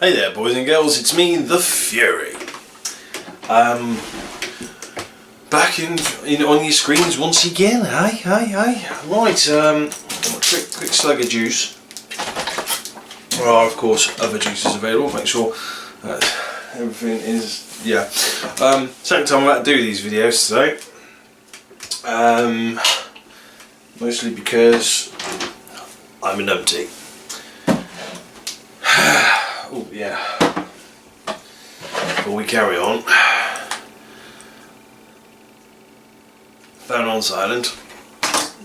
Hey there boys and girls, it's me, The Fury. Back in on your screens once again, Right, quick slug of juice. There are of course other juices available, make sure everything is, second time I'm about to do these videos today. Mostly because I'm a numpty. Oh yeah. Before we carry on, phone on silent.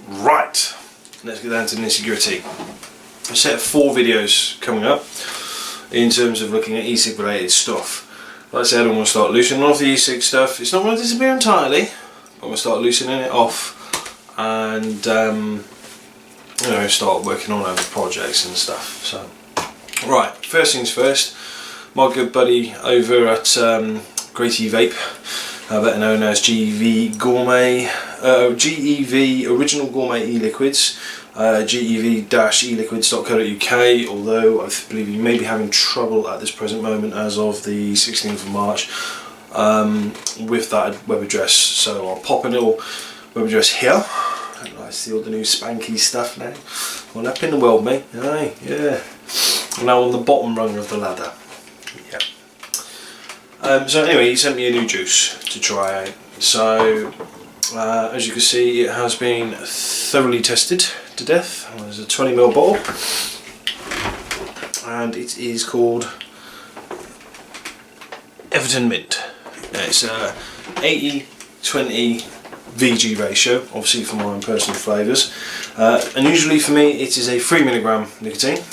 Right, let's get down to the nitty-gritty. I set up 4 videos coming up in terms of looking at e-cig related stuff. Like I said, I'm going to start loosening off the e-cig stuff. It's not going to disappear entirely. I'm going to start loosening it off and start working on other projects and stuff. So. Right, first things first, my good buddy over at Justvapes, better known as GEV Gourmet, GEV Original Gourmet E-Liquids, GEV-eliquids.co.uk, although I believe you may be having trouble at this present moment as of the 16th of March with that web address, so I'll pop a little web address here. I see all the new spanky stuff now. Well, up in the world, mate. Aye, yeah. Now on the bottom rung of the ladder. Yeah. So anyway, he sent me a new juice to try out. So as you can see, it has been thoroughly tested to death. There's a 20ml bottle, and it is called Everton Mint. It's a 80-20 VG ratio, obviously for my own personal flavours. And usually for me, it is a 3mg nicotine.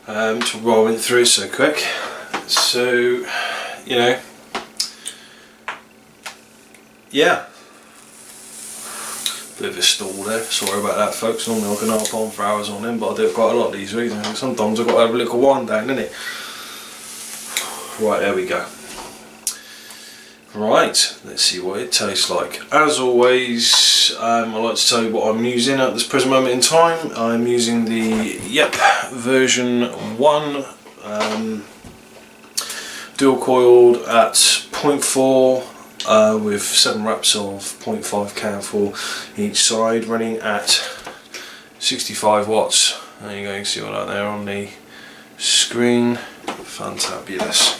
That's why I went through it so quick. So, yeah. Bit of a stall there. Sorry about that, folks. Normally I can harp on for hours on them, but I do it quite a lot these weeks. Sometimes I've got to have a little wind down, innit? Right, there we go. Right, let's see what it tastes like. As always, I like to tell you what I'm using at this present moment in time. I'm using the version 1 dual coiled at 0.4 with 7 wraps of 0.5 can for each side, running at 65 watts. There you go, you can see all that there on the screen. Fantabulous.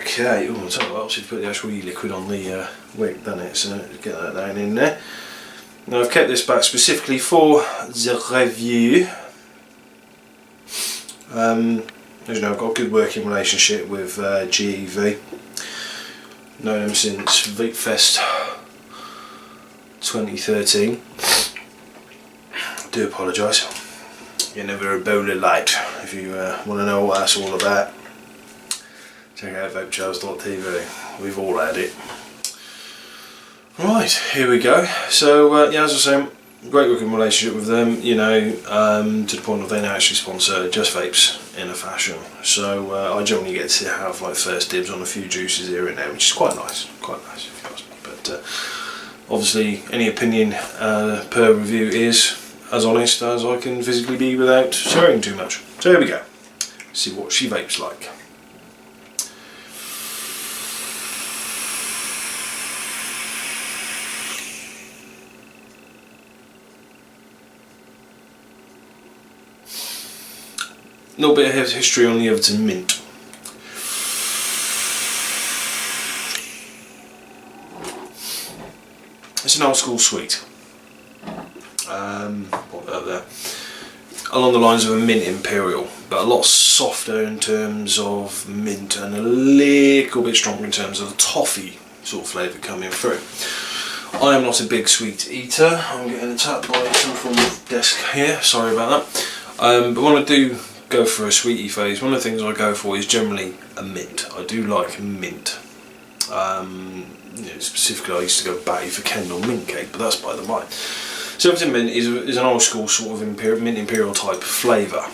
Okay, I'll tell you what else, you've put the actual e-liquid on the wick, done it, so get that down in there. Now I've kept this back specifically for the review. As you know, I've got a good working relationship with GEV. Known them since Vape Fest 2013. I do apologise. You're never a bowler light if you want to know what that's all about. Check out vapetrails.tv, we've all had it. Right, here we go. So as I was saying, great working relationship with them, to the point of they now actually sponsor Justvapes in a fashion. So I generally get to have like first dibs on a few juices here and there, which is quite nice if you ask me. But obviously any opinion per review is as honest as I can physically be without swearing too much. So here we go. See what she vapes like. A little bit of history on the Everton Mint. It's an old school sweet. Put that there. Along the lines of a mint imperial, but a lot softer in terms of mint and a little bit stronger in terms of the toffee sort of flavour coming through. I am not a big sweet eater. I'm getting attacked by some form of desk here. Sorry about that. But when I do go for a sweetie phase, one of the things I go for is generally a mint. I do like mint. Specifically I used to go batty for Kendall mint cake, but that's by the by. So Everton Mint is an old school sort of mint imperial type flavour.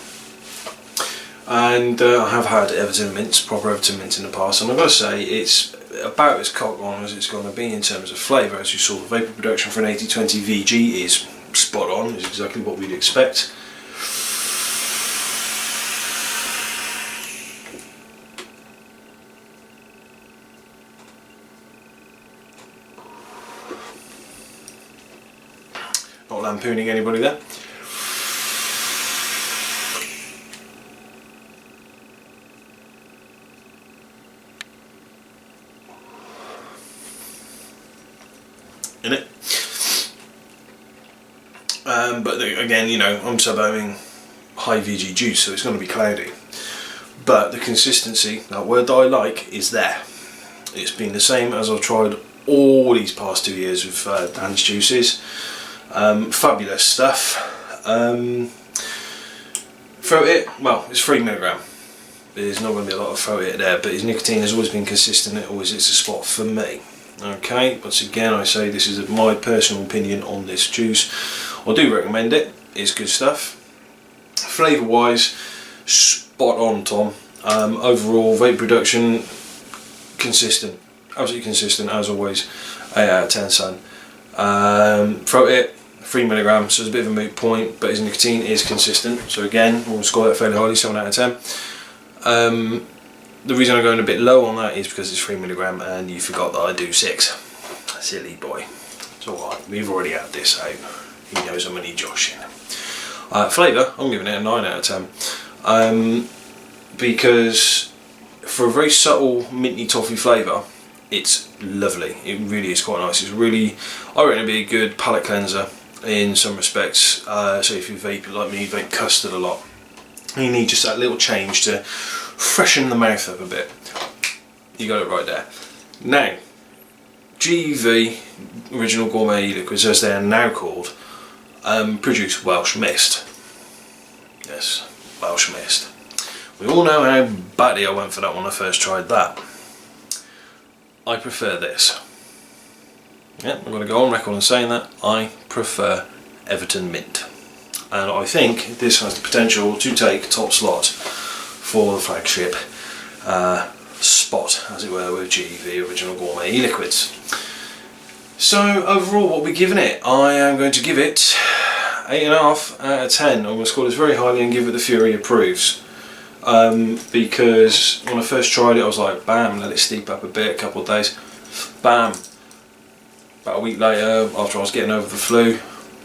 And I have had Everton Mints, proper Everton Mints in the past, and I've got to say it's about as cock on as it's going to be in terms of flavour. As you saw, the vapour production for an 80-20 VG is spot on, is exactly what we'd expect. Not lampooning anybody there. In it. But again, you know, I'm subbing high VG juice, so it's going to be cloudy. But the consistency, that word that I like, is there. It's been the same as I've tried all these past 2 years with Dan's juices. Fabulous stuff. Throat it, well, it's 3 mg. There's not going to be a lot of throat it there, but his nicotine has always been consistent. It always hits a spot for me. Okay, once again I say this is my personal opinion on this juice. I do recommend it. It's good stuff. Flavour wise, spot on, Tom. Overall vape production, consistent, absolutely consistent as always. 8 out of 10, son. Throat it, 3 mg, so it's a bit of a moot point, but his nicotine is consistent. So again, we'll score that fairly highly, 7 out of 10. The reason I'm going a bit low on that is because it's 3 mg and you forgot that I do 6. Silly boy. It's alright, we've already had this out. He knows I'm only joshing. Flavour, I'm giving it a 9 out of 10. Because for a very subtle minty toffee flavour, it's lovely. It really is quite nice. It's really, I reckon it'd be a good palate cleanser in some respects. So if you vape like me, you vape custard a lot, you need just that little change to freshen the mouth up a bit. You got it right there. Now, GEV, Original Gourmet E-Liquids, as they are now called, produce Welsh Mist. Yes, Welsh Mist. We all know how badly I went for that when I first tried that. I prefer this. Yeah, I'm going to go on record and saying that I prefer Everton Mint. And I think this has the potential to take top slot for the flagship spot, as it were, with GEV Original Gourmet E-Liquids. So overall, what we're giving it, I am going to give it 8.5 out of 10. I'm going to score this very highly and give it the Fury approves. Because when I first tried it, I was like, bam, let it steep up a bit, a couple of days, bam. About a week later, after I was getting over the flu,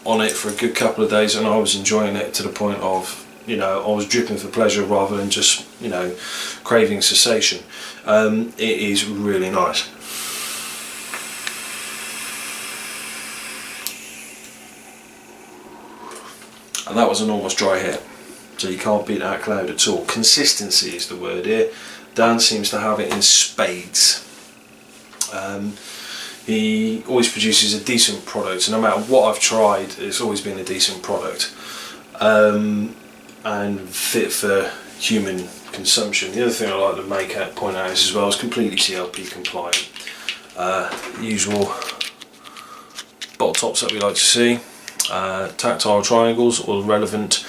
on it for a good couple of days, and I was enjoying it to the point of, you know, I was dripping for pleasure rather than just, you know, craving cessation. It is really nice. And that was an almost dry hit, so you can't beat that cloud at all. Consistency is the word here. Dan seems to have it in spades. He always produces a decent product, and no matter what I've tried, it's always been a decent product, and fit for human consumption. The other thing I like to point out is as well, is completely CLP compliant. Usual bottle tops that we like to see, tactile triangles, or relevant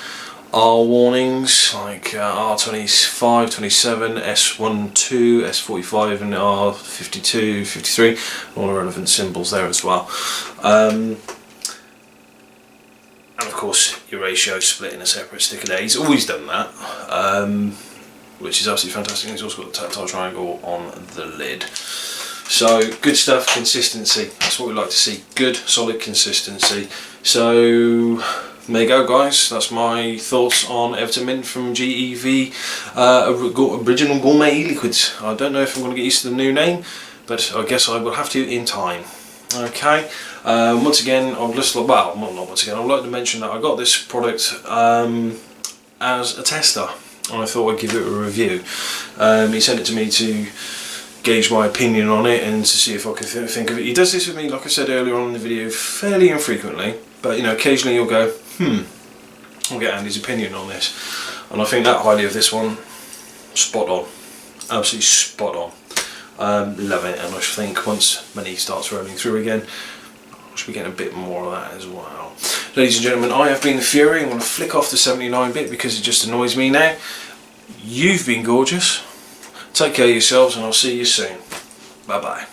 R warnings like R25, 27, S12, S45 and R52, 53, all the relevant symbols there as well. And of course your ratio split in a separate sticker there. He's always done that, which is absolutely fantastic. He's also got the tactile triangle on the lid. So good stuff, consistency, that's what we like to see, good solid consistency. So there you go guys, that's my thoughts on Everton Mint from GEV Original Gourmet E-Liquids. I don't know if I'm going to get used to the new name, but I guess I will have to in time. Okay, once again, I'd just like, well, not once again, I'd like to mention that I got this product as a tester, and I thought I'd give it a review. He sent it to me to gauge my opinion on it and to see if I could think of it. He does this with me, like I said earlier on in the video, fairly infrequently, but you know, occasionally you'll go, I'll get Andy's opinion on this, and I think that highly of this one, spot on, absolutely spot on. Love it, and I think once money starts rolling through again, I should be getting a bit more of that as well. Ladies and gentlemen, I have been the Fury. I'm going to flick off the 79-bit because it just annoys me now. You've been gorgeous. Take care of yourselves, and I'll see you soon. Bye bye.